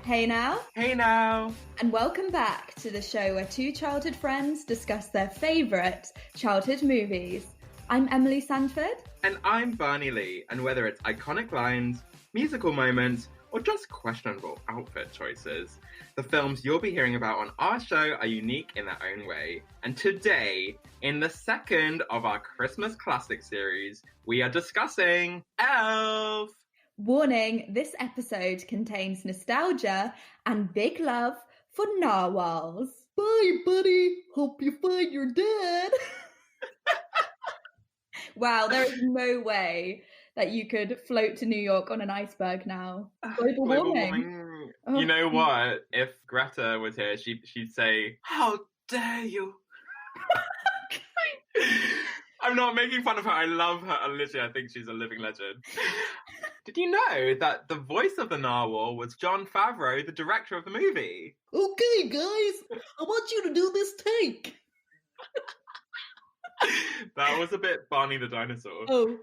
Hey now, Hey now! and welcome back to the show where two childhood friends discuss their favourite childhood movies. I'm Emily Sanford. And I'm Barney Lee, and whether it's iconic lines, musical moments, or just questionable outfit choices, the films you'll be hearing about on our show are unique in their own way. And today, in the second of our Christmas classic series, we are discussing Elf! Warning, this episode contains nostalgia and big love for narwhals. Bye, buddy. Hope you find your dad. Wow, there is no way that you could float to New York on an iceberg now. Global warming. Oh. You know what? If Greta was here, she'd say, "How dare you!" I'm not making fun of her. I love her. Literally, I think she's a living legend. Did you know that the voice of the narwhal was Jon Favreau, the director of the movie? Okay, guys, I want you to do this take. That was a bit Barney the dinosaur. Oh.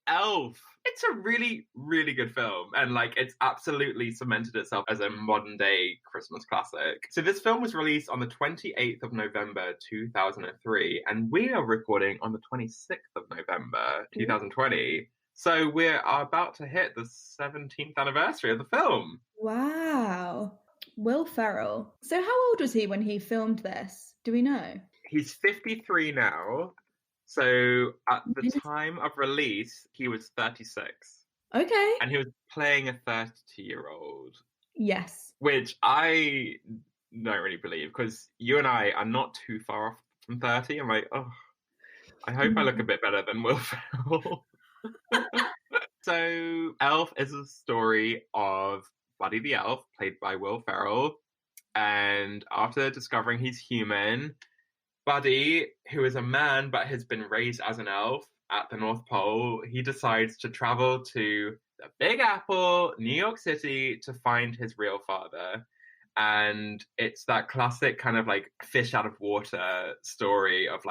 Elf. It's a really, really good film. And it's absolutely cemented itself as a modern day Christmas classic. So this film was released on the 28th of November, 2003. And we are recording on the 26th of November, 2020. So we're about to hit the 17th anniversary of the film. Wow. Will Ferrell. So how old was he when he filmed this? Do we know? He's 53 now. So at the time of release, he was 36. Okay. And he was playing a 32-year-old. Yes. Which I don't really believe, because you and I are not too far off from 30. I'm like, oh, I hope I look a bit better than Will Ferrell. So Elf is a story of Buddy the Elf, played by Will Ferrell. And after discovering he's human, Buddy, who is a man but has been raised as an elf at the North Pole, he decides to travel to the Big Apple, New York City, to find his real father. And it's that classic kind of fish out of water story of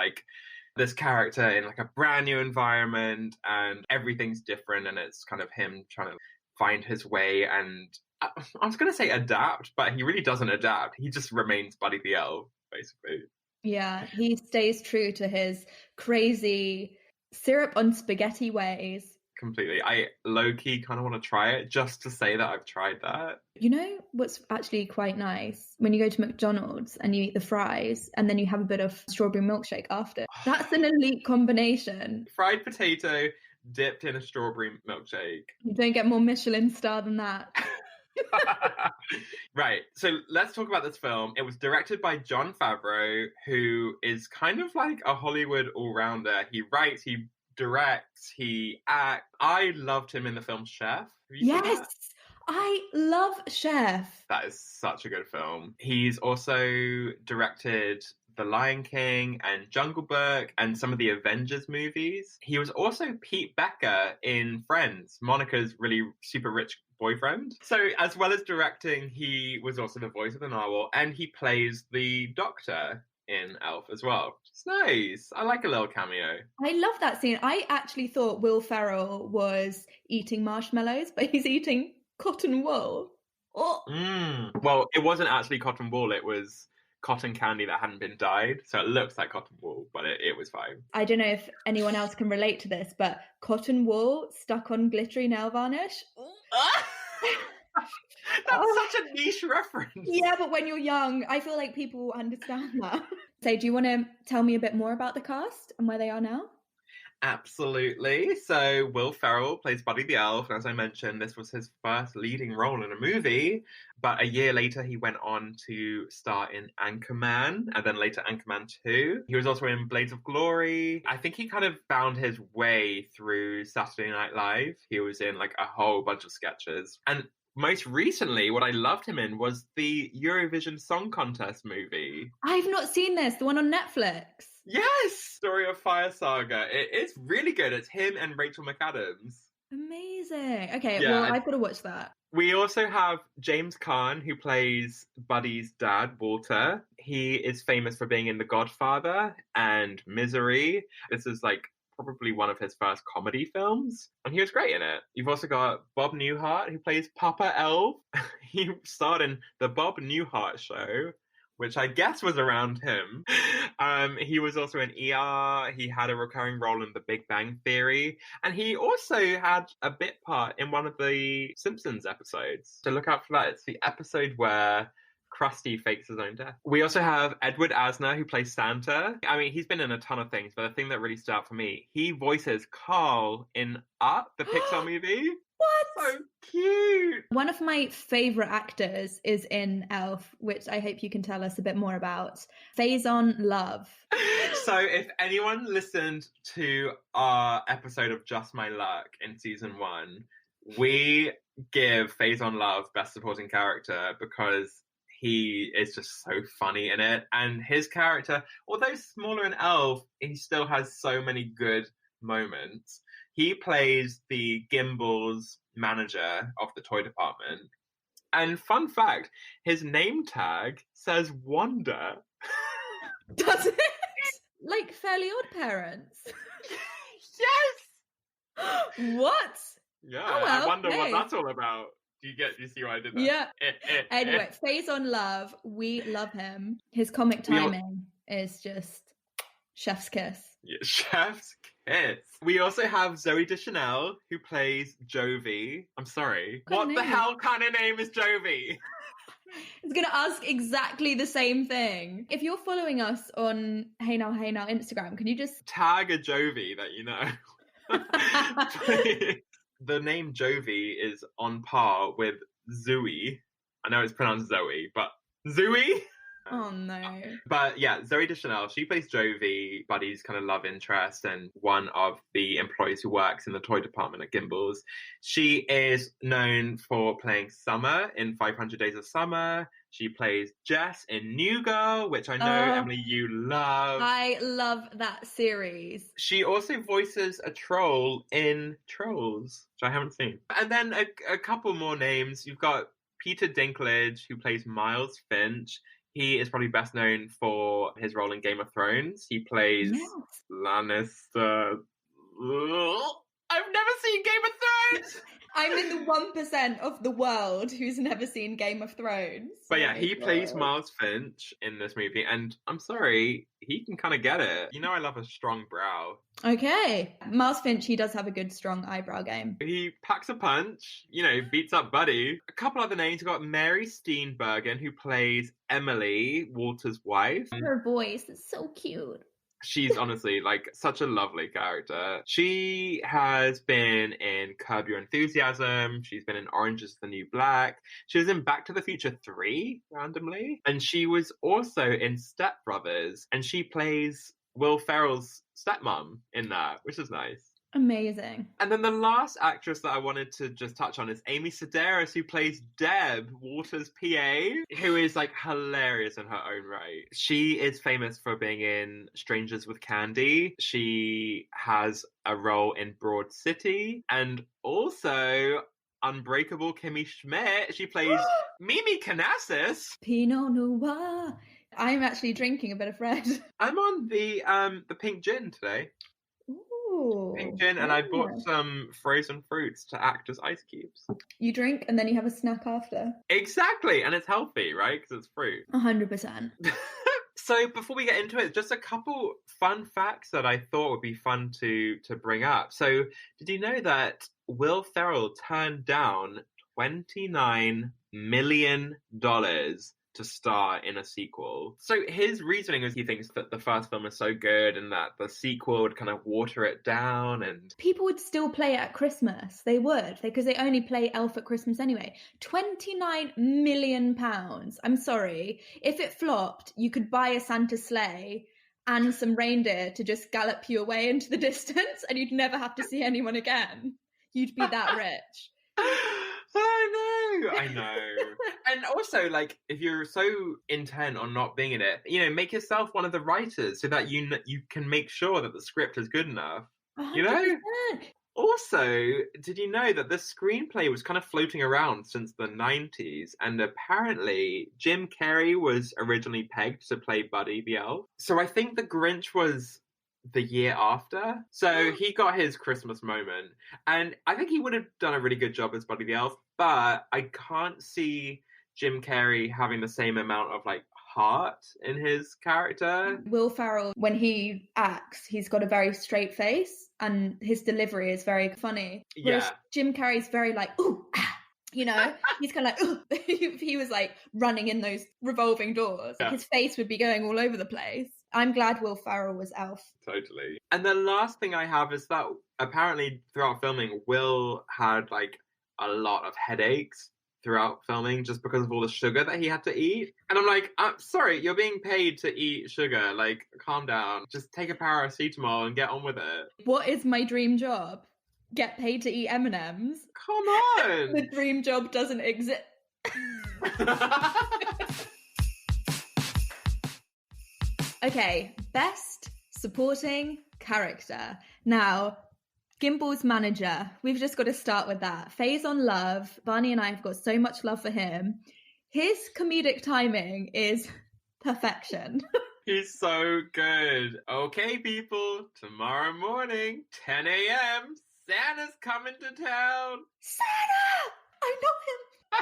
this character in a brand new environment and everything's different, and it's kind of him trying to find his way and I was going to say adapt, but he really doesn't adapt. He just remains Buddy the Elf, basically. Yeah, he stays true to his crazy syrup on spaghetti ways. Completely. I low-key kind of want to try it just to say that I've tried that. You know what's actually quite nice? When you go to McDonald's and you eat the fries and then you have a bit of strawberry milkshake after. That's an elite combination. Fried potato dipped in a strawberry milkshake. You don't get more Michelin star than that. Right, so let's talk about this film. It was directed by Jon Favreau, who is kind of like a Hollywood all-rounder. He writes, he directs, he acts. I loved him in the film Chef. Yes, I love Chef. That is such a good film. He's also directed The Lion King and Jungle Book and some of the Avengers movies. He was also Pete Becker in Friends, Monica's really super rich boyfriend. So as well as directing, he was also the voice of the narwhal, and he plays the doctor in Elf as well. It's nice. I like a little cameo. I love that scene. I actually thought Will Ferrell was eating marshmallows, but he's eating cotton wool. Oh. Well, it wasn't actually cotton wool. It was cotton candy that hadn't been dyed, so it looks like cotton wool, but it was fine. I don't know if anyone else can relate to this, but cotton wool stuck on glittery nail varnish. That's such a niche reference. Yeah, but when you're young, I feel like people will understand that. So do you want to tell me a bit more about the cast and where they are now? Absolutely. So Will Ferrell plays Buddy the Elf, and as I mentioned, this was his first leading role in a movie, but a year later he went on to star in Anchorman, and then later Anchorman 2. He was also in Blades of Glory. I think he kind of found his way through Saturday Night Live. He was in a whole bunch of sketches. And most recently, what I loved him in was the Eurovision Song Contest movie. I've not seen this, the one on Netflix. Yes! Story of Fire Saga. It's really good. It's him and Rachel McAdams. Amazing. Okay, Yeah, well, I've got to watch that. We also have James Caan, who plays Buddy's dad, Walter. He is famous for being in The Godfather and Misery. This is probably one of his first comedy films, and he was great in it. You've also got Bob Newhart, who plays Papa Elf. He starred in The Bob Newhart Show, which I guess was around him. He was also in ER. He had a recurring role in The Big Bang Theory. And he also had a bit part in one of the Simpsons episodes. So look out for that. It's the episode where Krusty fakes his own death. We also have Edward Asner, who plays Santa. I mean, he's been in a ton of things, but the thing that really stood out for me, he voices Carl in Up, the Pixar movie. What? So cute. One of my favourite actors is in Elf, which I hope you can tell us a bit more about. Faison Love. So if anyone listened to our episode of Just My Luck in season 1, we give Faison Love Best Supporting Character because he is just so funny in it. And his character, although smaller in Elf, he still has so many good moments. He plays the Gimbals manager of the toy department. And fun fact, his name tag says Wanda. Does it? Like Fairly Odd Parents? Yes! What? Yeah, Oh, well, I wonder hey. what that's all about. Do you see why I did that? Yeah. Anyway, Faison Love, we love him. His comic timing is just chef's kiss. Yeah, chef's kiss. We also have Zooey Deschanel, who plays Jovi. I'm sorry. What the hell kind of name is Jovi? I was going to ask exactly the same thing. If you're following us on Hey Now Instagram, can you just tag a Jovi that you know? The name Jovi is on par with Zooey. I know it's pronounced Zoe, but Zooey? Oh no. But yeah, Zooey Deschanel, she plays Jovi, Buddy's kind of love interest and one of the employees who works in the toy department at Gimbals. She is known for playing Summer in 500 Days of Summer. She plays Jess in New Girl, which I know, Emily, you love. I love that series. She also voices a troll in Trolls, which I haven't seen. And then a couple more names. You've got Peter Dinklage, who plays Miles Finch. He is probably best known for his role in Game of Thrones. He plays Lannister. I've never seen Game of Thrones! I'm in the 1% of the world who's never seen Game of Thrones. But yeah, he plays Miles Finch in this movie, and I'm sorry, he can kind of get it. You know I love a strong brow. Okay. Miles Finch, he does have a good, strong eyebrow game. He packs a punch, beats up Buddy. A couple other names. We've got Mary Steenburgen, who plays Emily, Walter's wife. Her voice is so cute. She's honestly such a lovely character. She has been in Curb Your Enthusiasm. She's been in Orange is the New Black. She was in Back to the Future 3, randomly. And she was also in Step Brothers. And she plays Will Ferrell's stepmom in that, which is nice. Amazing. And then the last actress that I wanted to just touch on is Amy Sedaris, who plays Deb, Walter's PA, who is hilarious in her own right. She is famous for being in Strangers with Candy. She has a role in Broad City and also Unbreakable Kimmy Schmidt. She plays Mimi Canassis. Pinot Noir. I'm actually drinking a bit of red. I'm on the pink gin today. Pink gin, and I bought some frozen fruits to act as ice cubes. You drink and then you have a snack after. Exactly, and it's healthy, right? Because it's fruit. 100%. So before we get into it, just a couple fun facts that I thought would be fun to bring up. So did you know that Will Ferrell turned down $29 million to star in a sequel? So his reasoning is he thinks that the first film is so good and that the sequel would kind of water it down, and people would still play it at Christmas. They would, because they only play Elf at Christmas anyway. £29 million. I'm sorry. If it flopped, you could buy a Santa sleigh and some reindeer to just gallop you away into the distance and you'd never have to see anyone again. You'd be that rich. I know. And also, if you're so intent on not being in it, make yourself one of the writers so that you can make sure that the script is good enough. 100%. Also, did you know that this screenplay was kind of floating around since the 90s? And apparently, Jim Carrey was originally pegged to play Buddy the Elf. So I think the Grinch was the year after. So he got his Christmas moment. And I think he would have done a really good job as Buddy the Elf, but I can't see Jim Carrey having the same amount of like heart in his character. Will Ferrell, when he acts, he's got a very straight face and his delivery is very funny. Whereas Jim Carrey's very like, ooh, ah, you know, he's kind of like, ooh. He was like running in those revolving doors. Like, his face would be going all over the place. I'm glad Will Ferrell was Elf. Totally. And the last thing I have is that apparently throughout filming, Will had like a lot of headaches throughout filming just because of all the sugar that he had to eat. And I'm like, I'm sorry, you're being paid to eat sugar. Like, calm down. Just take a paracetamol and get on with it. What is my dream job? Get paid to eat M&Ms? Come on! The dream job doesn't exist. Okay, best supporting character. Now, Gimble's manager, we've just got to start with that. Faison Love, Barney and I have got so much love for him. His comedic timing is perfection. He's so good. Okay, people, tomorrow morning, 10 a.m., Santa's coming to town. Santa! I know him.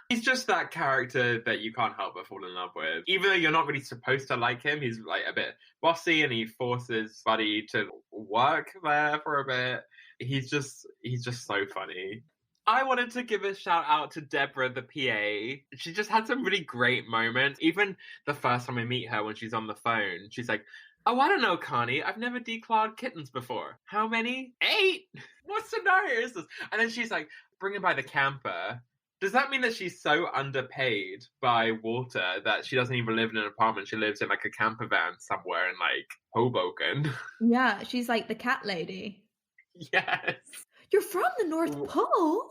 He's just that character that you can't help but fall in love with. Even though you're not really supposed to like him, he's like a bit bossy and he forces Buddy to work there for a bit. He's just so funny. I wanted to give a shout out to Deborah, the PA. She just had some really great moments. Even the first time I meet her when she's on the phone, she's like, oh, I don't know, Connie. I've never declawed kittens before. How many? 8? What scenario is this? And then she's like, bringing by the camper. Does that mean that she's so underpaid by Walter that she doesn't even live in an apartment? She lives in like a camper van somewhere in like Hoboken. Yeah, she's like the cat lady. Yes. You're from the North Pole.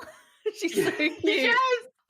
She's so cute. Yes.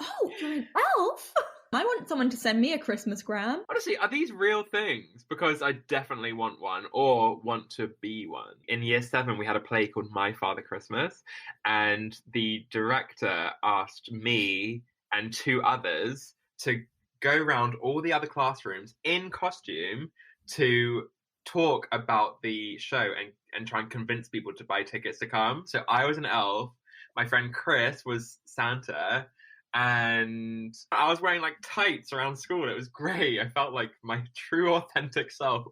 Oh, you're an elf. I want someone to send me a Christmas gram. Honestly, are these real things? Because I definitely want one or want to be one. In year 7, we had a play called My Father Christmas, and the director asked me and 2 others to go around all the other classrooms in costume to talk about the show and try and convince people to buy tickets to come. So I was an elf. My friend Chris was Santa. And I was wearing like tights around school. It was great. I felt like my true authentic self.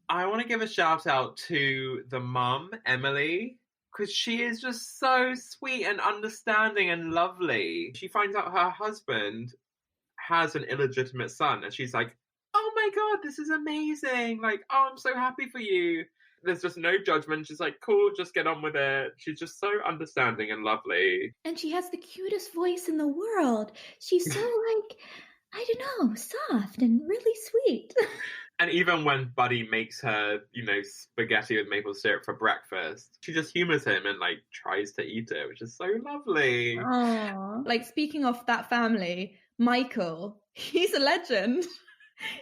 I want to give a shout out to the mum, Emily, because she is just so sweet and understanding and lovely. She finds out her husband has an illegitimate son and she's like, oh my God, this is amazing. Like, oh, I'm so happy for you. There's just no judgment. She's like, cool, just get on with it. She's just so understanding and lovely. And she has the cutest voice in the world. She's so like, I don't know, soft and really sweet. And even when Buddy makes her, spaghetti with maple syrup for breakfast, she just humors him and like tries to eat it, which is so lovely. Aww. Like, speaking of that family, Michael, he's a legend.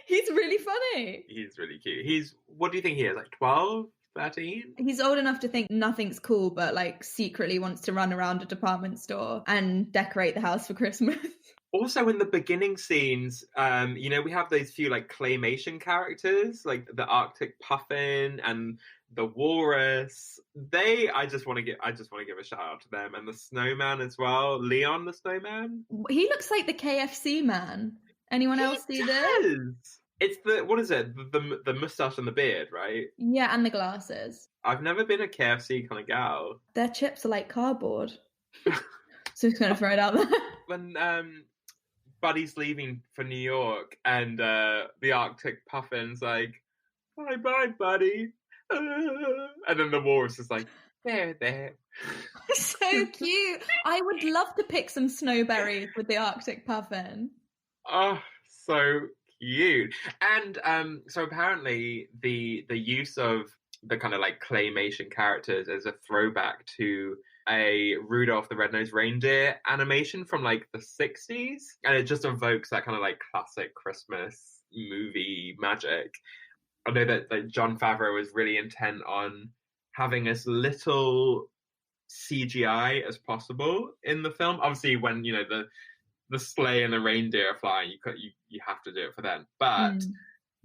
He's really funny. He's really cute. What do you think he is, like 12, 13? He's old enough to think nothing's cool, but like secretly wants to run around a department store and decorate the house for Christmas. Also in the beginning scenes, we have those few like claymation characters, like the Arctic puffin and the walrus. I just want to give a shout out to them, and the snowman as well, Leon the snowman. He looks like the KFC man. Anyone else see this? It's what is it? The mustache and the beard, right? Yeah, and the glasses. I've never been a KFC kind of gal. Their chips are like cardboard. So just gonna throw it out there. When Buddy's leaving for New York and the Arctic puffin's like, bye, Buddy. And then the walrus is like, there. So cute. I would love to pick some snowberries with the Arctic puffin. Oh, so cute. And so apparently the use of the kind of like claymation characters as a throwback to a Rudolph the Red-Nosed Reindeer animation from like the 60s. And it just evokes that kind of like classic Christmas movie magic. I know that like Jon Favreau was really intent on having as little CGI as possible in the film. Obviously, when the sleigh and the reindeer are flying, you have to do it for them. But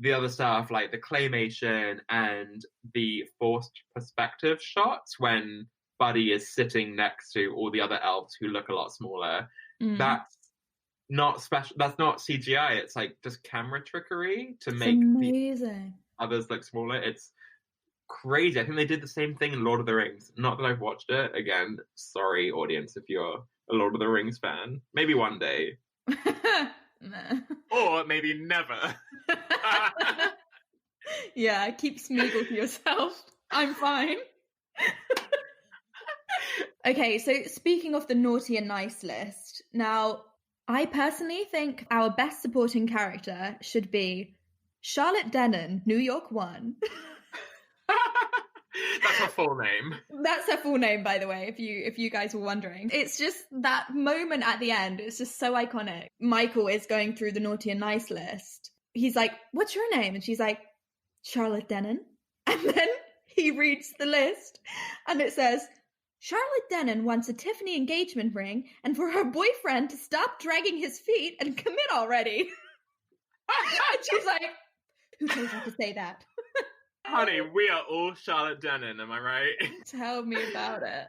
the other stuff, like the claymation and the forced perspective shots when Buddy is sitting next to all the other elves who look a lot smaller, that's not special. That's not CGI. It's like just camera trickery to make amazing. the others look smaller. It's crazy. I think they did the same thing in Lord of the Rings. Not that I've watched it. Again, sorry, audience, if you're a Lord of the Rings fan. Maybe one day. Or maybe never. Yeah, keep Smeagol to yourself. I'm fine. Okay, so speaking of the naughty and nice list, now I personally think our best supporting character should be Charlotte Dennon, New York 1. That's her full name. That's her full name, by the way, if you guys were wondering. It's just that moment at the end. It's just so iconic. Michael is going through the naughty and nice list. He's like, "What's your name?" And she's like, "Charlotte Dennon." And then he reads the list and it says, "Charlotte Dennon wants a Tiffany engagement ring and for her boyfriend to stop dragging his feet and commit already." And she's like, "Who told you to say that?" Honey, we are all Charlotte Dennon, am I right? Tell me about it.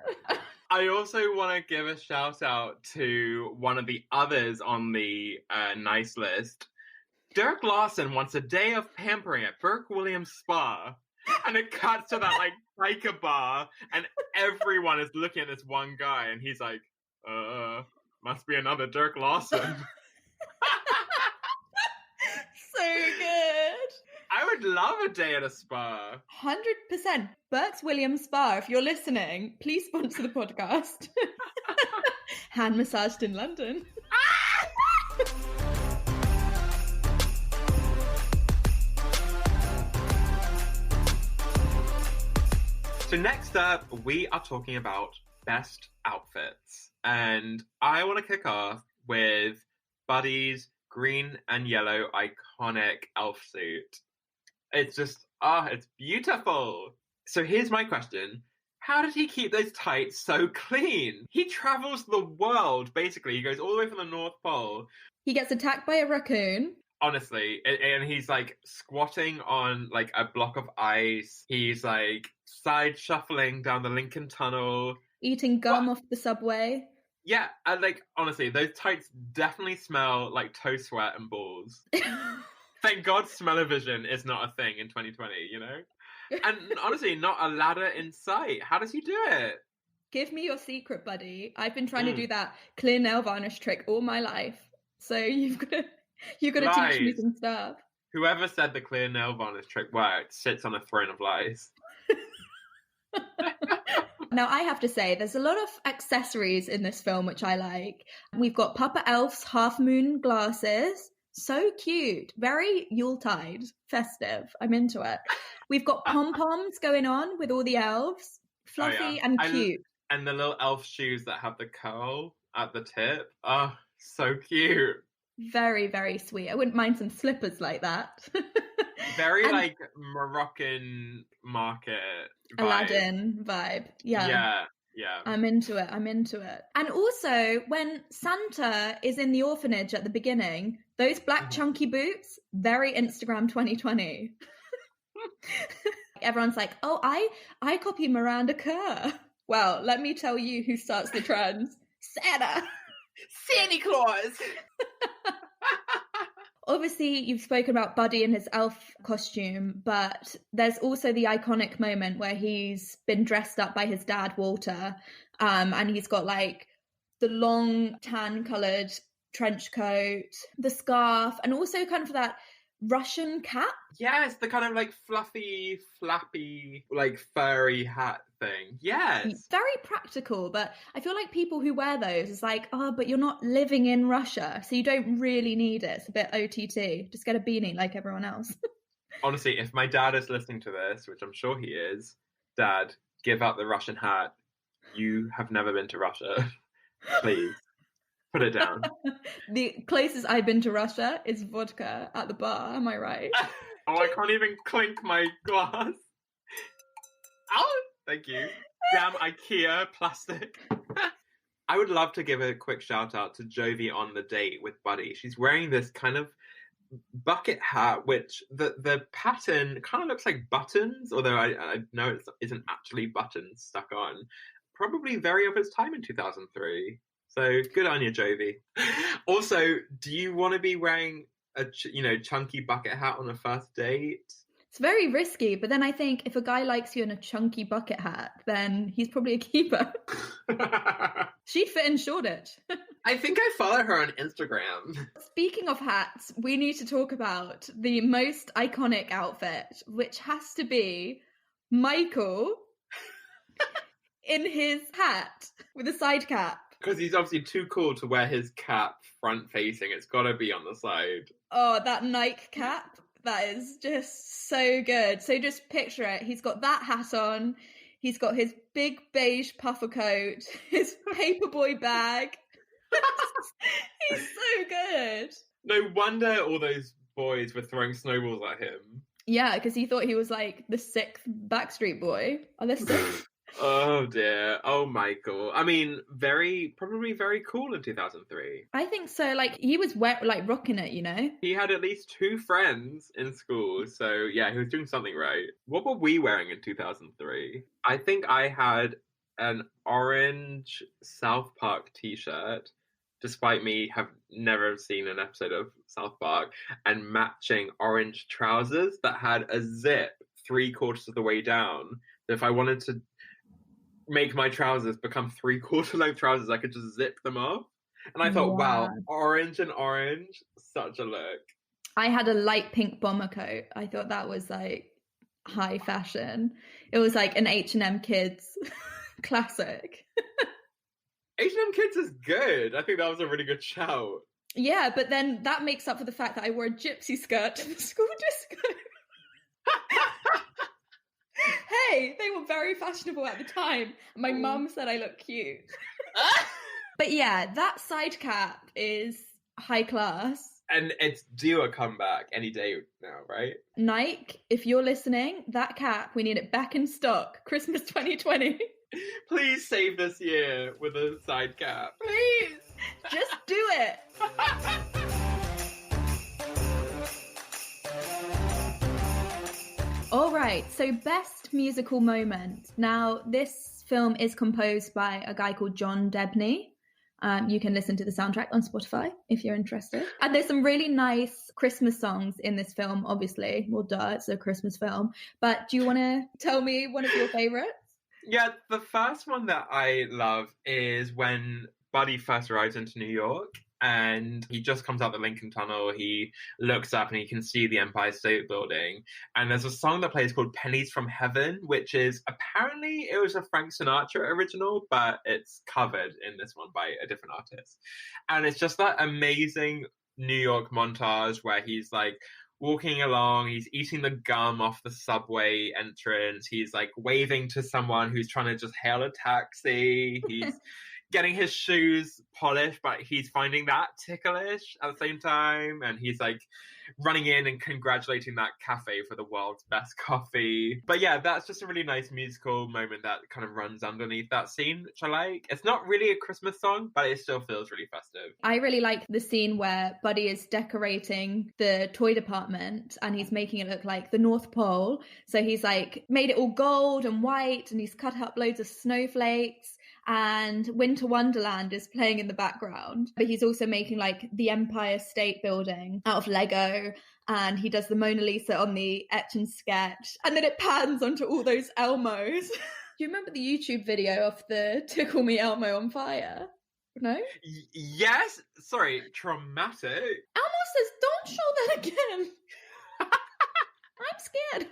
I also want to give a shout out to one of the others on the nice list. Dirk Larson wants a day of pampering at Burke Williams Spa. And it cuts to that, like, biker bar, and everyone is looking at this one guy, and he's like, must be another Dirk Larson. So good. I would love a day at a spa. 100%. Burke's Williams Spa, if you're listening, please sponsor the podcast. Hand massaged in London. So next up, we are talking about best outfits. And I want to kick off with Buddy's green and yellow iconic elf suit. It's just, it's beautiful. So here's my question. How did he keep those tights so clean? He travels the world, basically. He goes all the way from the North Pole. He gets attacked by a raccoon. Honestly, and he's like squatting on like a block of ice. He's like side shuffling down the Lincoln Tunnel. Eating gum off the subway. Yeah, and like, honestly, those tights definitely smell like toe sweat and balls. Thank God smell-o-vision is not a thing in 2020, you know? And honestly, not a ladder in sight. How does he do it? Give me your secret, Buddy. I've been trying to do that clear nail varnish trick all my life. So you've got to teach me some stuff. Whoever said the clear nail varnish trick worked sits on a throne of lies. Now, I have to say, there's a lot of accessories in this film, which I like. We've got Papa Elf's half moon glasses. So cute. Very Yuletide, festive. I'm into it. We've got pom-poms going on with all the elves. Fluffy and cute. And the little elf shoes that have the curl at the tip. Oh, so cute. Very, very sweet. I wouldn't mind some slippers like that. Very like Moroccan market vibe. Aladdin vibe. Yeah. Yeah. I'm into it. And also, when Santa is in the orphanage at the beginning, those black chunky boots, very Instagram 2020. Everyone's like, "Oh, I copy Miranda Kerr." Well, let me tell you who starts the trends. Santa Claus. Obviously, you've spoken about Buddy and his elf costume, but there's also the iconic moment where he's been dressed up by his dad, Walter, and he's got like the long tan-coloured trench coat, the scarf, and also kind of that Russian cap. Yes, the kind of like fluffy, flappy, like furry hat thing. Yes. Very practical, but I feel like people who wear those is like, but you're not living in Russia, so you don't really need it. It's a bit OTT. Just get a beanie like everyone else. Honestly, if my dad is listening to this, which I'm sure he is, Dad, give out the Russian hat. You have never been to Russia. Please. Put it down. The closest I've been to Russia is vodka at the bar. Am I right? Oh, I can't even clink my glass. Oh, thank you. Damn IKEA plastic. I would love to give a quick shout out to Jovi on the date with Buddy. She's wearing this kind of bucket hat, which the pattern kind of looks like buttons, although I know it isn't actually buttons stuck on. Probably very of its time in 2003. So good on you, Jovi. Also, do you want to be wearing a chunky bucket hat on a first date? It's very risky, but then I think if a guy likes you in a chunky bucket hat, then he's probably a keeper. She'd fit in Shoreditch. I think I follow her on Instagram. Speaking of hats, we need to talk about the most iconic outfit, which has to be Michael in his hat with a side cap. Because he's obviously too cool to wear his cap front facing. It's got to be on the side. Oh, that Nike cap. That is just so good. So just picture it. He's got that hat on. He's got his big beige puffer coat, his paperboy bag. He's so good. No wonder all those boys were throwing snowballs at him. Yeah, because he thought he was like the 6th Backstreet Boy. Oh, they're 6th. Oh dear. Oh, Michael. I mean, probably very cool in 2003. I think so. Like, he was rocking it, you know? He had at least 2 friends in school. So yeah, he was doing something right. What were we wearing in 2003? I think I had an orange South Park t-shirt, despite me have never seen an episode of South Park, and matching orange trousers that had a zip 3/4 of the way down. If I wanted to make my trousers become 3/4 length trousers, I could just zip them off. And I thought, wow, orange and orange, such a look. I had a light pink bomber coat. I thought that was like high fashion. It was like an H&M Kids classic. H&M Kids is good. I think that was a really good shout. Yeah, but then that makes up for the fact that I wore a gypsy skirt to the school disco. Hey, they were very fashionable at the time. My mum said I look cute. But yeah, that side cap is high class. And it's due a comeback any day now, right? Nike, if you're listening, that cap, we need it back in stock. Christmas 2020. Please save this year with a side cap. Please. Just do it. All right, so best musical moment. Now, this film is composed by a guy called John Debney. You can listen to the soundtrack on Spotify if you're interested. And there's some really nice Christmas songs in this film, obviously. Well, duh, it's a Christmas film. But do you want to tell me one of your favorites? Yeah, the first one that I love is when Buddy first arrives into New York. And he just comes out the Lincoln Tunnel. He looks up and he can see the Empire State Building. And there's a song that plays called Pennies from Heaven, which is apparently it was a Frank Sinatra original, but it's covered in this one by a different artist. And it's just that amazing New York montage where he's like walking along, he's eating the gum off the subway entrance. He's like waving to someone who's trying to just hail a taxi. He's getting his shoes polished, but he's finding that ticklish at the same time. And he's like running in and congratulating that cafe for the world's best coffee. But yeah, that's just a really nice musical moment that kind of runs underneath that scene, which I like. It's not really a Christmas song, but it still feels really festive. I really like the scene where Buddy is decorating the toy department and he's making it look like the North Pole. So he's like made it all gold and white and he's cut up loads of snowflakes. And Winter Wonderland is playing in the background. But he's also making like the Empire State Building out of Lego. And he does the Mona Lisa on the etch and sketch. And then it pans onto all those Elmos. Do you remember the YouTube video of the Tickle Me Elmo on fire? No? Yes. Sorry, traumatic. Elmo says, don't show that again. I'm scared.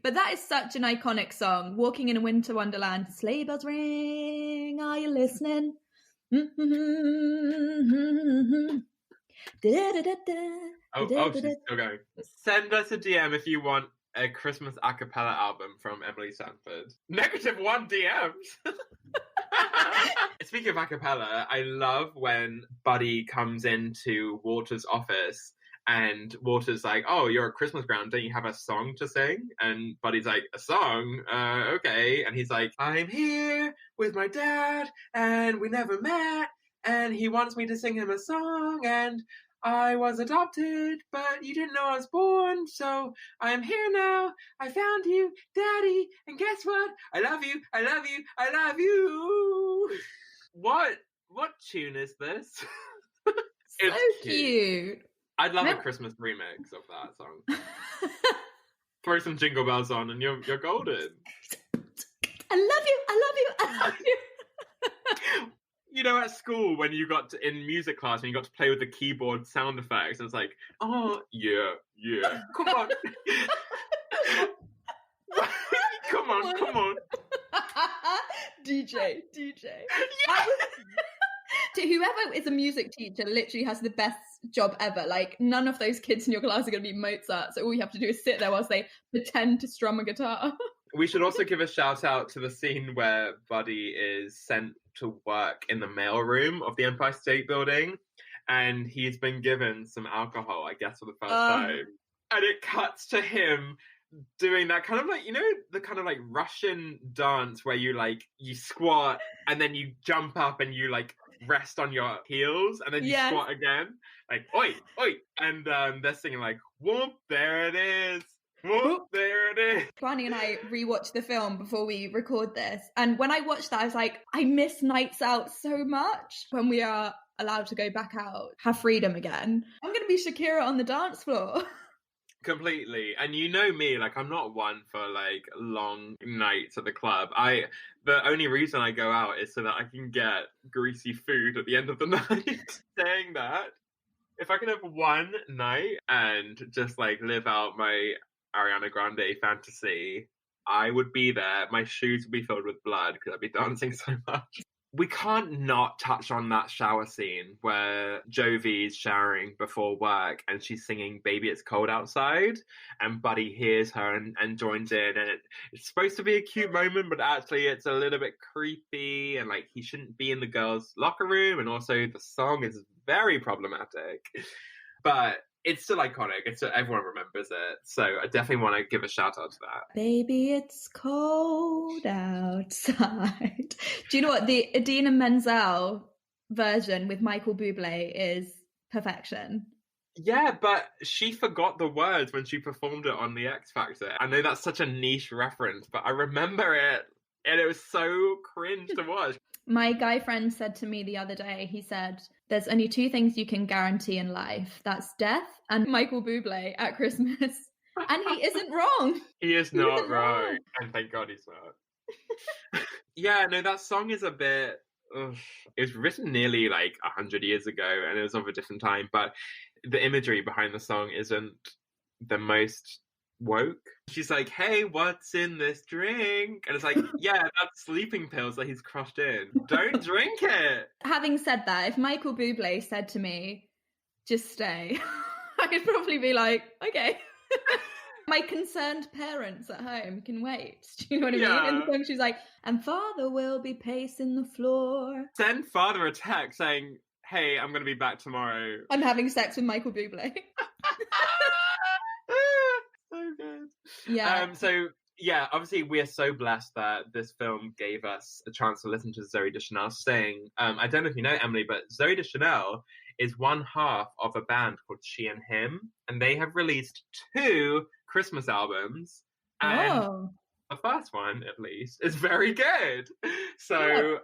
But that is such an iconic song. Walking in a Winter Wonderland, sleigh bells ring, are you listening? Oh, she's still going. Send us a DM if you want a Christmas a cappella album from Emily Sanford. -1 DMs. Speaking of a cappella, I love when Buddy comes into Walter's office and Walter's like, oh, you're a Christmas ground, don't you have a song to sing? And Buddy's like, a song? Okay. And he's like, I'm here with my dad, and we never met, and he wants me to sing him a song, and I was adopted, but you didn't know I was born, so I am here now. I found you, Daddy, and guess what? I love you, I love you, I love you. What tune is this? So cute. I'd love a Christmas remix of that song. Throw some jingle bells on and you're golden. I love you, I love you, I love you. You know, at school, when you got to, in music class, when you got to play with the keyboard sound effects, it was like, oh, yeah, come on. Come on. DJ. Yeah. Whoever is a music teacher literally has the best job ever. Like, none of those kids in your class are going to be Mozart, so all you have to do is sit there whilst they pretend to strum a guitar. We should also give a shout out to the scene where Buddy is sent to work in the mailroom of the Empire State Building, and he's been given some alcohol, I guess, for the first time. And it cuts to him doing that kind of like, you know, the kind of like Russian dance where you squat and then you jump up and you like rest on your heels and then you squat again. Like, oi, and they're singing like, whoop, there it is. Whoop, there it is. Barney and I rewatched the film before we record this, and when I watched that, I was like, I miss nights out so much. When we are allowed to go back out, have freedom again, I'm going to be Shakira on the dance floor. Completely. And you know me, like, I'm not one for like long nights at the club. The only reason I go out is so that I can get greasy food at the end of the night. Saying that, if I can have one night and just like live out my Ariana Grande fantasy, I would be there. My shoes would be filled with blood because I'd be dancing so much. We can't not touch on that shower scene where Jovi's showering before work and she's singing Baby It's Cold Outside, and Buddy hears her and joins in, and it's supposed to be a cute moment, but actually it's a little bit creepy, and like he shouldn't be in the girls' locker room, and also the song is very problematic. But it's still iconic. Everyone remembers it. So I definitely want to give a shout out to that. Baby, it's cold outside. Do you know what? The Idina Menzel version with Michael Bublé is perfection. Yeah, but she forgot the words when she performed it on The X Factor. I know that's such a niche reference, but I remember it. And it was so cringe to watch. My guy friend said to me the other day, he said, there's only two things you can guarantee in life. That's death and Michael Bublé at Christmas. And he isn't wrong. He is not wrong. And thank God he's not. Yeah, no, that song is a bit... It was written nearly like 100 years ago and it was of a different time. But the imagery behind the song isn't the most woke. She's like, hey, what's in this drink? And it's like, yeah, that's sleeping pills that he's crushed in. Don't drink it. Having said that, if Michael Bublé said to me, just stay, I'd probably be like, okay. My concerned parents at home can wait. Do you know what I mean? In the song, she's like, and father will be pacing the floor. Send father a text saying, hey, I'm going to be back tomorrow. I'm having sex with Michael Bublé. So good. Yeah. So obviously we are so blessed that this film gave us a chance to listen to Zooey Deschanel sing. I don't know if you know, Emily, but Zooey Deschanel is one half of a band called She and Him, and they have released 2 Christmas albums. And the first one, at least, is very good. So...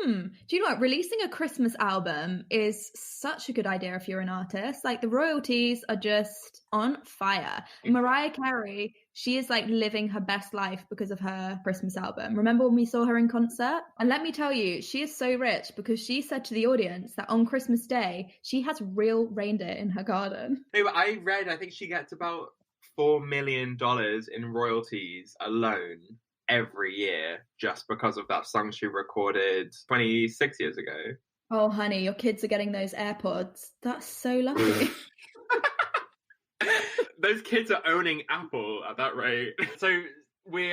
Do you know what? Releasing a Christmas album is such a good idea if you're an artist. Like, the royalties are just on fire. Mariah Carey, she is like living her best life because of her Christmas album. Remember when we saw her in concert? And let me tell you, she is so rich because she said to the audience that on Christmas Day, she has real reindeer in her garden. No, but I think she gets about $4 million in royalties alone every year just because of that song she recorded 26 years ago. Oh, honey, your kids are getting those AirPods. That's so lucky. Those kids are owning Apple at that rate. So we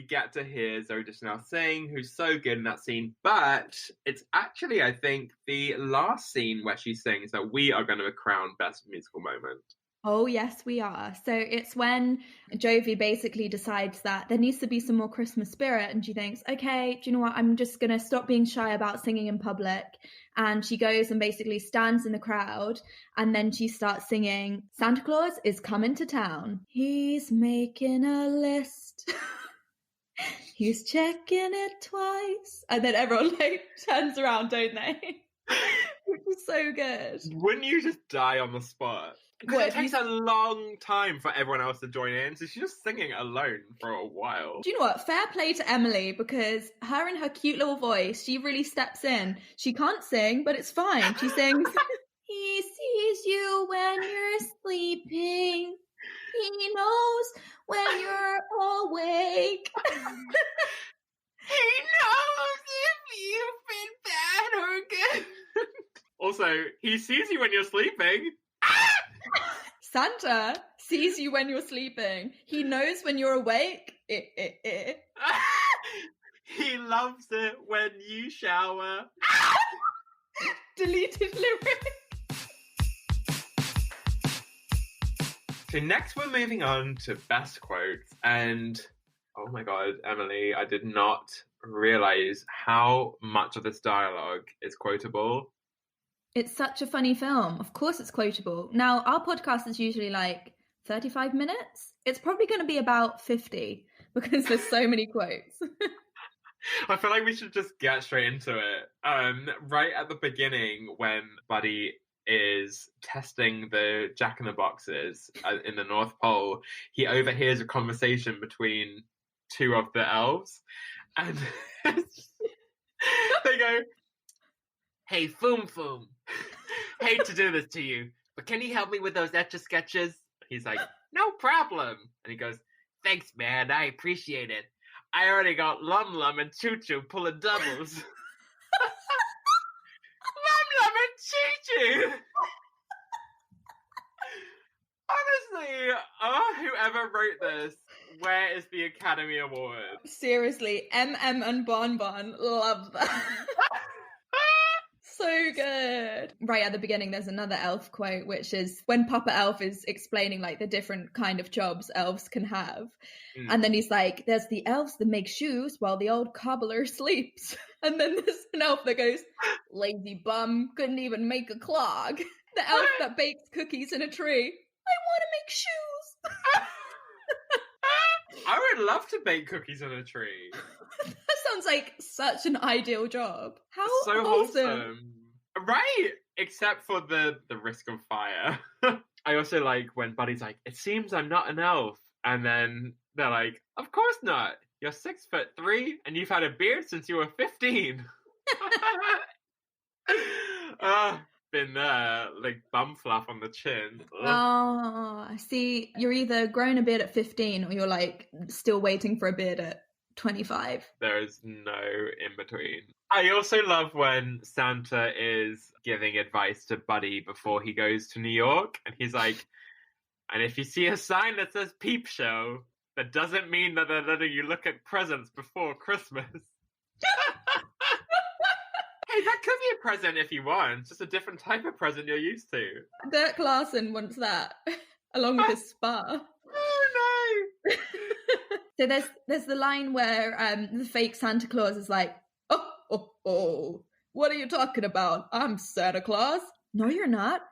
get to hear Zooey Deschanel sing, who's so good in that scene, but it's actually, I think, the last scene where she sings that we are going to crown best musical moment. Oh, yes, we are. So it's when Jovi basically decides that there needs to be some more Christmas spirit, and she thinks, okay, do you know what? I'm just going to stop being shy about singing in public. And she goes and basically stands in the crowd, and then she starts singing, Santa Claus is coming to town. He's making a list. He's checking it twice. And then everyone like turns around, don't they? Which is so good. Wouldn't you just die on the spot? Because What, it takes a long time for everyone else to join in, so she's just singing alone for a while. Do you know what? Fair play to Emily, because her and her cute little voice, she really steps in. She can't sing, but it's fine. She sings, he sees you when you're sleeping. He knows when you're awake. He knows if you've been bad or good. Also, he sees you when you're sleeping. Santa sees you when you're sleeping. He knows when you're awake. He loves it when you shower. Deleted lyric. So next we're moving on to best quotes, and oh my god, Emily, I did not realize how much of this dialogue is quotable. It's such a funny film. Of course it's quotable. Now, our podcast is usually like 35 minutes. It's probably going to be about 50 because there's so many quotes. I feel like we should just get straight into it. Right at the beginning, when Buddy is testing the Jack-in-the-Boxes in the North Pole, he overhears a conversation between two of the elves, and they go, "Hey, Foom Foom, hate to do this to you, but can you help me with those Etch-a-Sketches?" He's like, "No problem." And he goes, "Thanks, man, I appreciate it. I already got Lum Lum and Choo Choo pulling doubles." Lum Lum and Choo Choo! Honestly, whoever wrote this, where is the Academy Award? Seriously, M&M and Bon Bon, love that. So good. Right at the beginning, there's another elf quote, which is when Papa Elf is explaining like the different kind of jobs elves can have. And then he's like, there's the elves that make shoes while the old cobbler sleeps. And then there's an elf that goes, lazy bum, couldn't even make a clog. The elf that bakes cookies in a tree. I want to make shoes. I would love to bake cookies in a tree. That sounds like such an ideal job. How so wholesome. Right, except for the risk of fire. I also like when Buddy's like, "It seems I'm not an elf," and then they're like, "Of course not. You're 6'3" and you've had a beard since you were 15." Been there, like bum fluff on the chin. Ugh. Oh, see, you're either grown a beard at 15 or you're like still waiting for a beard at 25. There is no in between. I also love when Santa is giving advice to Buddy before he goes to New York, and he's like, "And if you see a sign that says Peep Show, that doesn't mean that they're letting you look at presents before Christmas." Hey, that could be a present if you want. It's just a different type of present you're used to. Dirk Larson wants that, along with his spa. Oh no! So there's the line where the fake Santa Claus is like, oh, what are you talking about? I'm Santa Claus. No, you're not.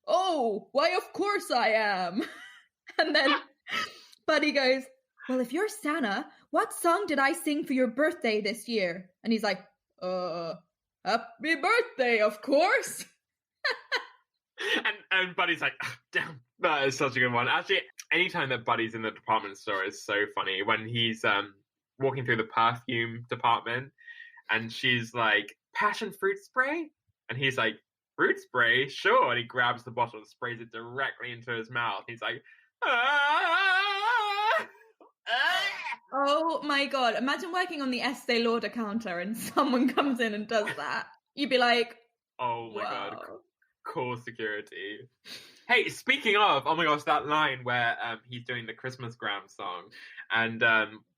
Oh, why of course I am. And then Buddy goes, well, if you're Santa, what song did I sing for your birthday this year? And he's like, happy birthday, of course. and Buddy's like, oh, damn, that is such a good one. Actually, anytime that Buddy's in the department store is so funny. When he's walking through the perfume department and she's like, passion fruit spray? And he's like, fruit spray? Sure. And he grabs the bottle and sprays it directly into his mouth. He's like, ah! Oh my god, imagine working on the Estee Lauder counter and someone comes in and does that. You'd be like, oh my wow. god, core security. Hey, speaking of, oh my gosh, that line where he's doing the Christmas Gram song and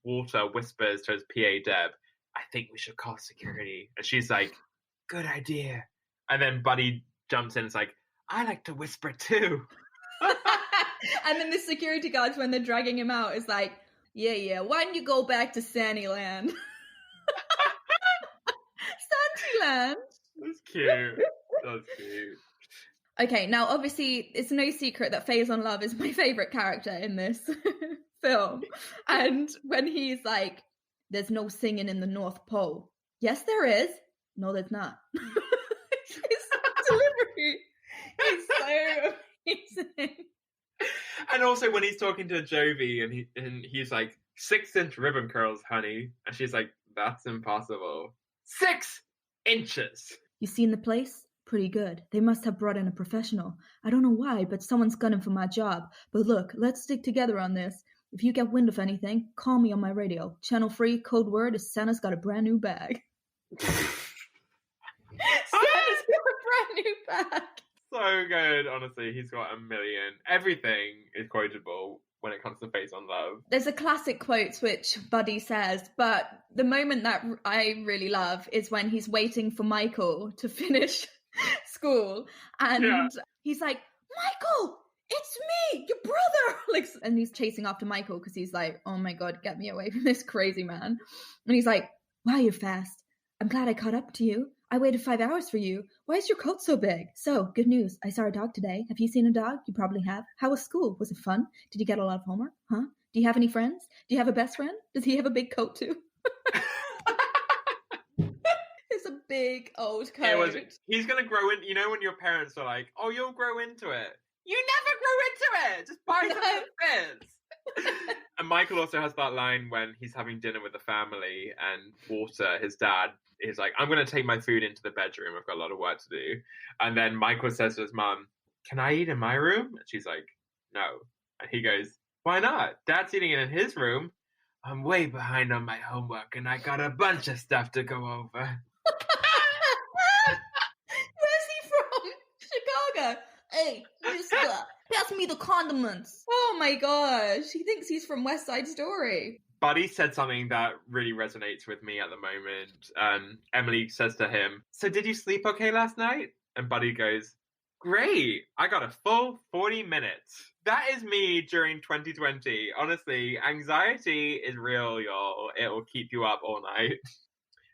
Walter whispers to his PA Deb, I think we should call security. And she's like, good idea. And then Buddy jumps in and is like, I like to whisper too. And then the security guards, when they're dragging him out, is like, yeah, why don't you go back to Sandyland? Sandyland. That's cute. That's cute. Okay, now obviously it's no secret that Faison Love is my favourite character in this film. And when he's like, there's no singing in the North Pole. Yes, there is. No, there's not. His delivery is so amazing. And also when he's talking to Jovi and he's like, 6-inch ribbon curls, honey. And she's like, that's impossible. 6 inches. You seen the place? Pretty good. They must have brought in a professional. I don't know why, but someone's gunning for my job. But look, let's stick together on this. If you get wind of anything, call me on my radio. Channel 3, code word is Santa's got a brand new bag. Santa's got a brand new bag. So good, honestly. He's got a million. Everything is quotable when it comes to Faison Love. There's a classic quote which Buddy says, but the moment that I really love is when he's waiting for Michael to finish school, and he's like, Michael, it's me, your brother. Like, and he's chasing after Michael because he's like, oh my god, get me away from this crazy man. And he's like, wow, you're fast. I'm glad I caught up to you. I waited 5 hours for you. Why is your coat so big? So, good news. I saw a dog today. Have you seen a dog? You probably have. How was school? Was it fun? Did you get a lot of homework? Huh? Do you have any friends? Do you have a best friend? Does he have a big coat too? It's a big old coat. He's going to grow in. You know when your parents are like, oh, you'll grow into it. You never grow into it. Just buy something that fits. And Michael also has that line when he's having dinner with the family and Walter, his dad, is like, I'm going to take my food into the bedroom. I've got a lot of work to do. And then Michael says to his mum, can I eat in my room? And she's like, no. And he goes, why not? Dad's eating in his room. I'm way behind on my homework and I got a bunch of stuff to go over. Where's he from? Chicago. Hey, mister, pass me the condiments. Oh my gosh. He thinks he's from West Side Story. Buddy said something that really resonates with me at the moment. Emily says to him, so did you sleep okay last night? And Buddy goes, great. I got a full 40 minutes. That is me during 2020. Honestly, anxiety is real, y'all. It will keep you up all night.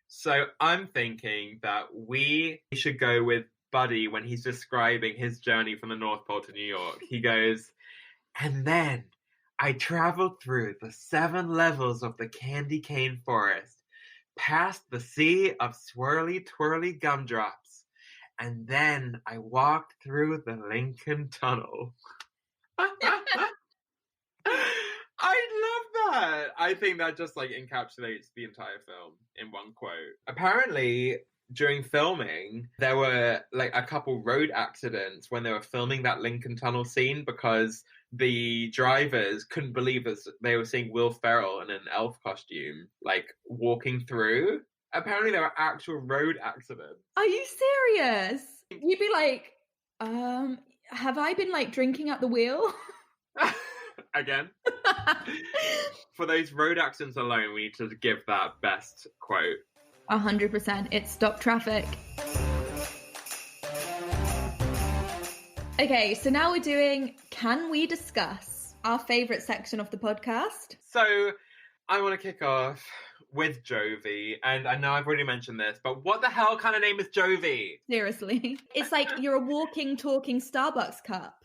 So I'm thinking that we should go with Buddy when he's describing his journey from the North Pole to New York. He goes, and then I traveled through the 7 levels of the candy cane forest, past the sea of swirly twirly gumdrops, and then I walked through the Lincoln Tunnel. I love that. I think that just like encapsulates the entire film in one quote. Apparently, during filming, there were like a couple road accidents when they were filming that Lincoln Tunnel scene because the drivers couldn't believe they were seeing Will Ferrell in an elf costume, like walking through. Apparently, there were actual road accidents. Are you serious? You'd be like, have I been like drinking at the wheel? Again. For those road accidents alone, we need to give that best quote. 100%. It's stop traffic. Okay, so now we're doing Can We Discuss? Our favourite section of the podcast. So I want to kick off with Jovi. And I know I've already mentioned this, but what the hell kind of name is Jovi? Seriously. It's like you're a walking, talking Starbucks cup.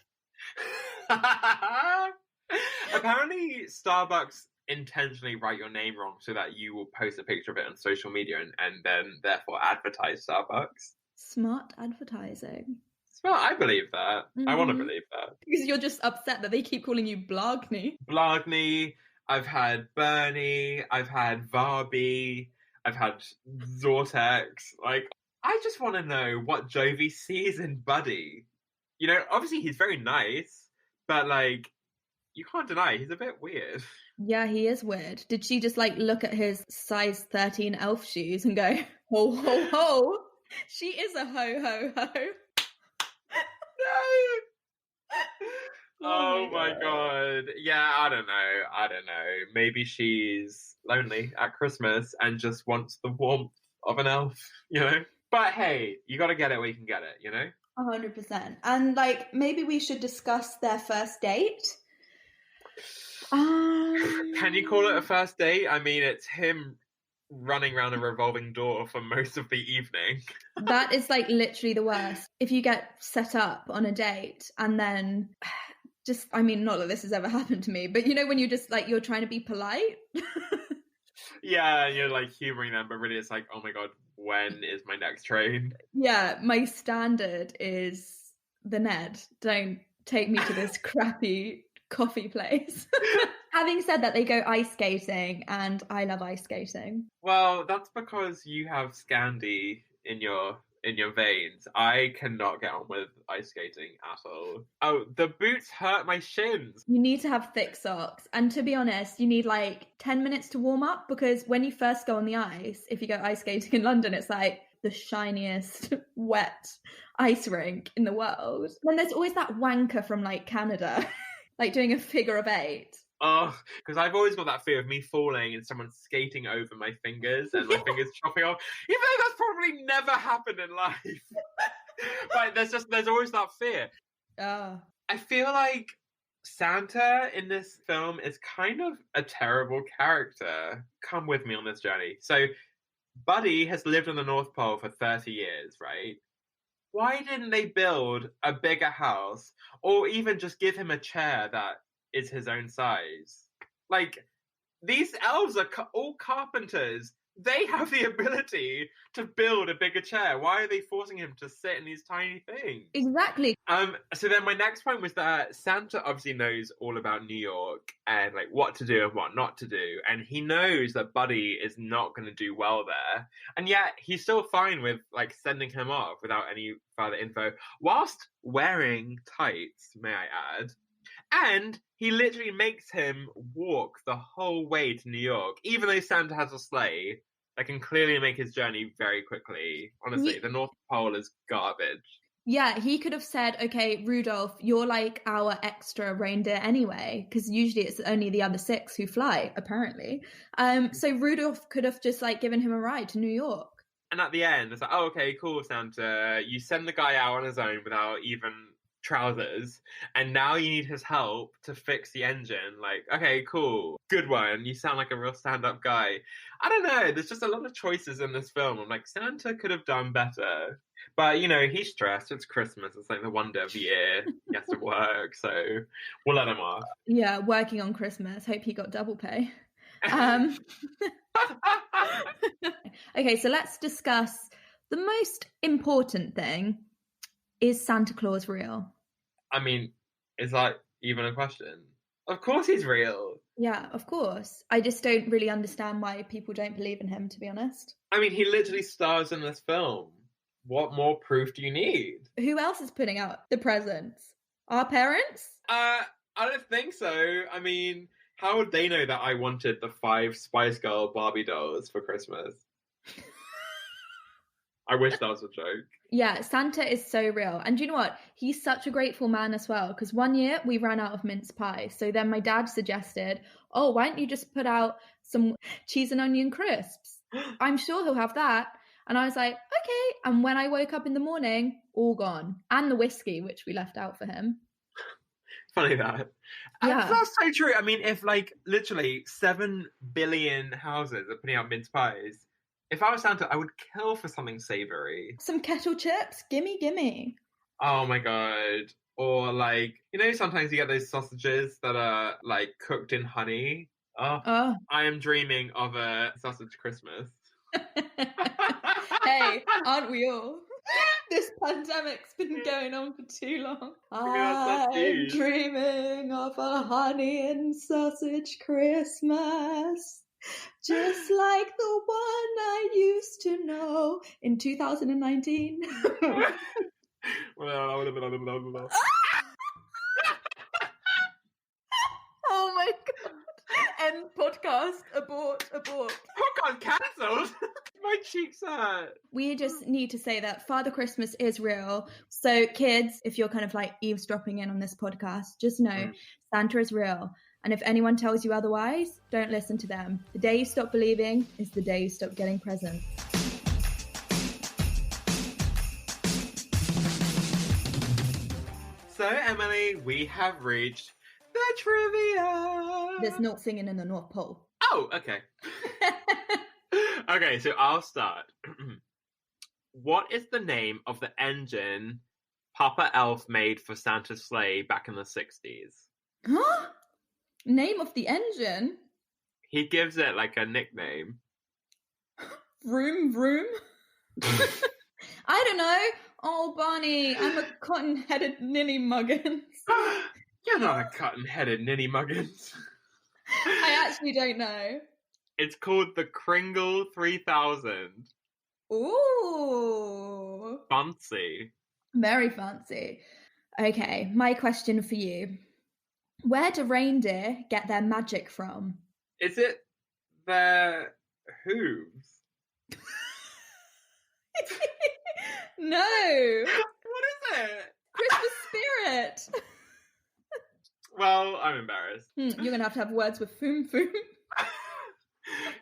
Apparently, Starbucks intentionally write your name wrong so that you will post a picture of it on social media and then therefore advertise Starbucks. Smart advertising. Well, I believe that. Mm-hmm. I want to believe that. Because you're just upset that they keep calling you Blagney. Blagney. I've had Bernie. I've had Varby. I've had Zortex. Like, I just want to know what Jovi sees in Buddy. You know, obviously he's very nice, but like, you can't deny he's a bit weird. Yeah, he is weird. Did she just like look at his size 13 elf shoes and go, ho, ho, ho? She is a ho, ho, ho. No. Oh my god. Yeah, I don't know. Maybe she's lonely at Christmas and just wants the warmth of an elf, you know? But hey, you gotta get it where you can get it, you know? 100%. And like, maybe we should discuss their first date. Can you call it a first date? I mean, it's him running around a revolving door for most of the evening. That is like literally the worst. If you get set up on a date and then just, I mean, not that this has ever happened to me, but you know, when you're just like, you're trying to be polite. Yeah, you're like humoring them, but really it's like, oh my God, when is my next train? Yeah, my standard is the Ned. Don't take me to this crappy coffee place. Having said that, they go ice skating, and I love ice skating. Well, that's because you have Scandi in your veins. I cannot get on with ice skating at all. Oh, the boots hurt my shins. You need to have thick socks. And to be honest, you need like 10 minutes to warm up, because when you first go on the ice, if you go ice skating in London, it's like the shiniest wet ice rink in the world. And there's always that wanker from like Canada, like doing a figure of 8. Oh, because I've always got that fear of me falling and someone skating over my fingers and my fingers chopping off. Even though that's probably never happened in life. But there's always that fear. I feel like Santa in this film is kind of a terrible character. Come with me on this journey. So Buddy has lived on the North Pole for 30 years, right? Why didn't they build a bigger house, or even just give him a chair that is his own size? Like, these elves are all carpenters. They have the ability to build a bigger chair. Why are they forcing him to sit in these tiny things? Exactly. So then my next point was that Santa obviously knows all about New York and like what to do and what not to do. And he knows that Buddy is not going to do well there. And yet he's still fine with like sending him off without any further info, whilst wearing tights, may I add. And he literally makes him walk the whole way to New York, even though Santa has a sleigh that can clearly make his journey very quickly. Honestly, the North Pole is garbage. Yeah, he could have said, okay, Rudolph, you're like our extra reindeer anyway, because usually it's only the other 6 who fly, apparently. So Rudolph could have just like given him a ride to New York. And at the end, it's like, oh, okay, cool, Santa. You send the guy out on his own without even trousers, and now you need his help to fix the engine. Like, okay, cool, good one. You sound like a real stand-up guy. I don't know, there's just a lot of choices in this film. I'm like, Santa could have done better, but you know, he's stressed. It's Christmas, it's like the one day of the year. He has to work, so we'll let him off. Yeah, working on Christmas. Hope he got double pay. Okay, so let's discuss the most important thing. Is Santa Claus real? I mean, is that even a question? Of course he's real. Yeah, of course. I just don't really understand why people don't believe in him, to be honest. I mean, he literally stars in this film. What more proof do you need? Who else is putting out the presents? Our parents? I don't think so. I mean, how would they know that I wanted the 5 Spice Girl Barbie dolls for Christmas? I wish that was a joke. Yeah, Santa is so real. And do you know what? He's such a grateful man as well. Because one year we ran out of mince pie. So then my dad suggested, oh, why don't you just put out some cheese and onion crisps? I'm sure he'll have that. And I was like, okay. And when I woke up in the morning, all gone. And the whiskey, which we left out for him. Funny that. Yeah. That's so true. I mean, if like literally 7 billion houses are putting out mince pies, if I was Santa, I would kill for something savory. Some kettle chips? Gimme. Oh my God. Or like, you know, sometimes you get those sausages that are like cooked in honey. Oh. I am dreaming of a sausage Christmas. Hey, aren't we all? This pandemic's been going on for too long. I'm dreaming of a honey and sausage Christmas. Just like the one I used to know in 2019. Oh my God. End podcast. Abort. Podcast cancelled. My cheeks hurt. We just need to say that Father Christmas is real. So kids, if you're kind of like eavesdropping in on this podcast, just know Santa is real. And if anyone tells you otherwise, don't listen to them. The day you stop believing is the day you stop getting presents. So, Emily, we have reached the trivia. There's no singing in the North Pole. Oh, okay. Okay, so I'll start. What is the name of the engine Papa Elf made for Santa's sleigh back in the 60s? Huh? Name of the engine? He gives it like a nickname. Vroom, vroom? I don't know. Oh, Barney, I'm a cotton-headed ninny muggins. You're not a cotton-headed ninny muggins. I actually don't know. It's called the Kringle 3000. Ooh. Fancy. Very fancy. Okay, my question for you. Where do reindeer get their magic from? Is it their hooves? No. What is it? Christmas spirit. Well, I'm embarrassed. You're going to have words with Foom Foom.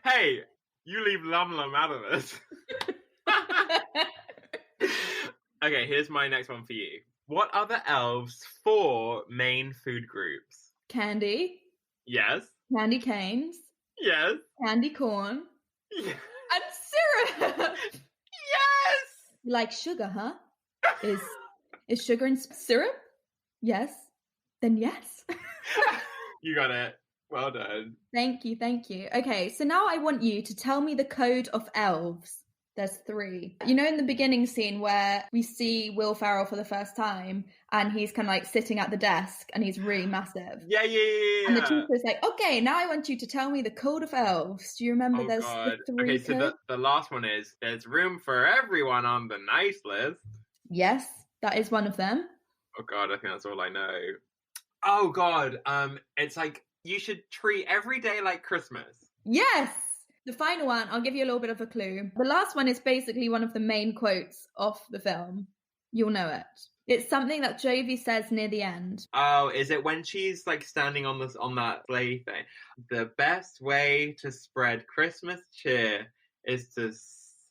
Hey, you leave Lum Lum out of this. Okay, here's my next one for you. What are the elves' 4 main food groups? Candy. Yes. Candy canes. Yes. Candy corn. Yeah. And syrup. Yes. You like sugar, huh? Is sugar and syrup? Yes. Then yes. You got it. Well done. Thank you. Okay, so now I want you to tell me the Code of Elves. There's 3. You know, in the beginning scene where we see Will Ferrell for the first time and he's kind of like sitting at the desk and he's really massive. Yeah. And the teacher's like, okay, now I want you to tell me the Code of Elves. Do you remember there's the 3 Okay, so codes? the last one is, there's room for everyone on the nice list. Yes, that is one of them. Oh God, I think that's all I know. Oh God, it's like, you should treat every day like Christmas. Yes! The final one, I'll give you a little bit of a clue. The last one is basically one of the main quotes of the film. You'll know it. It's something that Jovi says near the end. Oh, is it when she's like standing on that sleigh thing? The best way to spread Christmas cheer is to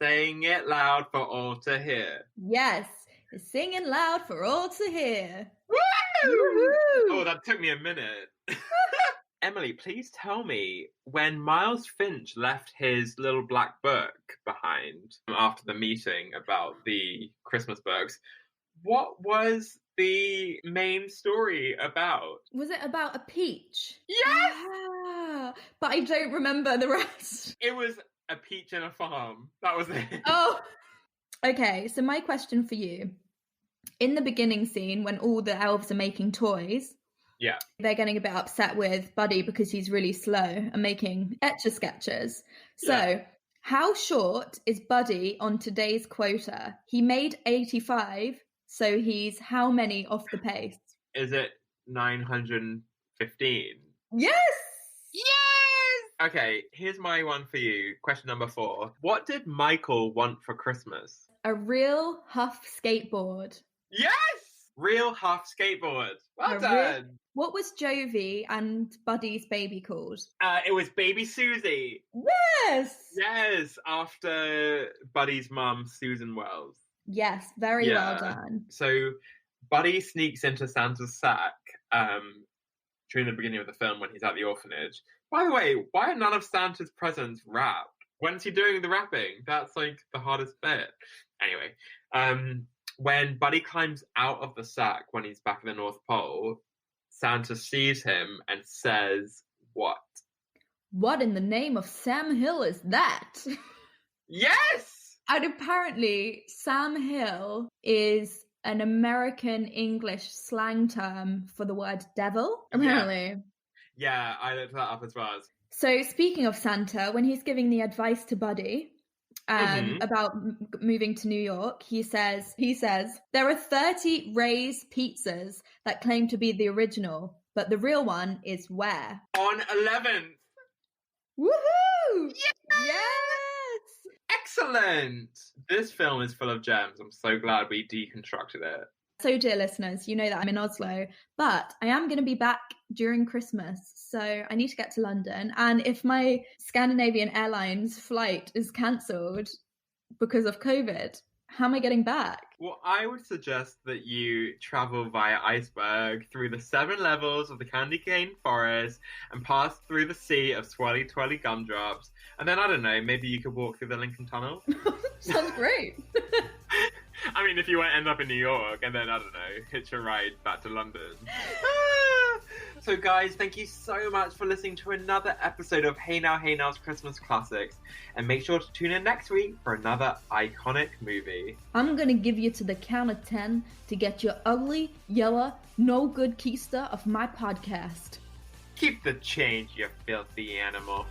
sing it loud for all to hear. Yes, it's singing loud for all to hear. Woo! Woo-hoo! Oh, that took me a minute. Emily, please tell me, when Miles Finch left his little black book behind after the meeting about the Christmas books, what was the main story about? Was it about a peach? Yes! Ah, but I don't remember the rest. It was a peach in a farm. That was it. Oh, okay. So my question for you. In the beginning scene, when all the elves are making toys, yeah, they're getting a bit upset with Buddy because he's really slow and making etch-a-sketches. So how short is Buddy on today's quota? He made 85, so he's how many off the pace? Is it 915? Yes! Yes! Okay, here's my one for you. Question number 4. What did Michael want for Christmas? A real Huff skateboard. Yes! Real Huff skateboard. Well done. What was Jovi and Buddy's baby called? It was Baby Susie. Yes! Yes, after Buddy's mum, Susan Wells. Yes, very well done. So Buddy sneaks into Santa's sack during the beginning of the film when he's at the orphanage. By the way, why are none of Santa's presents wrapped? When's he doing the wrapping? That's like the hardest bit. Anyway, when Buddy climbs out of the sack when he's back at the North Pole, Santa sees him and says, what? What in the name of Sam Hill is that? Yes! And apparently, Sam Hill is an American English slang term for the word devil, apparently. Yeah, I looked that up as well. So speaking of Santa, when he's giving the advice to Buddy about moving to New York, he says, there are 30 Ray's pizzas that claim to be the original, but the real one is where? On 11th. Woohoo! Yes! Excellent! This film is full of gems. I'm so glad we deconstructed it. So, dear listeners, you know that I'm in Oslo, but I am going to be back during Christmas, so I need to get to London. And if my Scandinavian Airlines flight is cancelled because of COVID, how am I getting back? Well, I would suggest that you travel via iceberg through the 7 levels of the candy cane forest and pass through the sea of swirly twirly gumdrops. And then, I don't know, maybe you could walk through the Lincoln Tunnel. Sounds great. I mean, if you want to end up in New York and then, I don't know, hitch a ride back to London. So guys, thank you so much for listening to another episode of Hey Now, Hey Now's Christmas Classics. And make sure to tune in next week for another iconic movie. I'm gonna give you to the count of 10 to get your ugly, yellow, no good keister of my podcast. Keep the change, you filthy animal.